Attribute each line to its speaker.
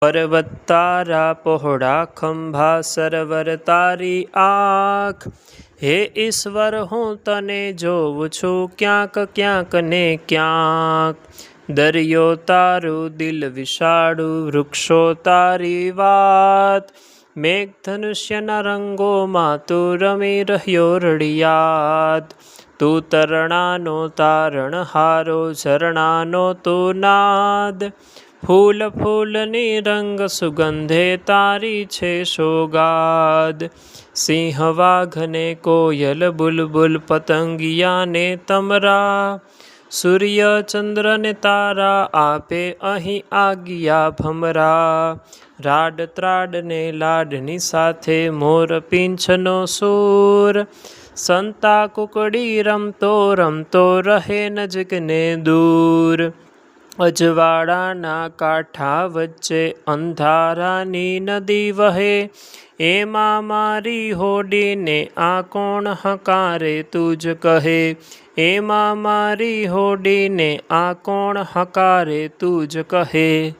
Speaker 1: પર્વત તારા પહોળા ખંભા સરવર તારી આંખ. હે ઈશ્વર હું તને જોઉં છું ક્યાંક ક્યાંક ને ક્યાંક. દરિયો તારું દિલ વિશાળું, વૃક્ષો તારી વાત. મેઘધનુષ્યના રંગોમાં તું રમી રહ્યો રળિયાત. તું તરણાનો તારણહારો, ઝરણાનો તું નાદ. ફૂલ ફૂલની રંગ સુગંધે તારી છે સોગાદ. સિંહ વાઘને કોયલ બુલબુલ પતંગિયાને તમરા. સૂર્ય ચંદ્રને તારા આપે અહીં આગિયા ભમરા. રાડ ત્રાડને લાડની સાથે મોર પીંછનો સૂર. સંતા કુકડી રમતો રમતો રહે નજીક ને દૂર. અજવાળાના કાંઠા વચ્ચે અંધારાની નદી વહે. એમાં મારી હોડીને આ કોણ હકારે તું જ કહે. એમાં મારી હોડીને આ કોણ હકારે તું જ કહે.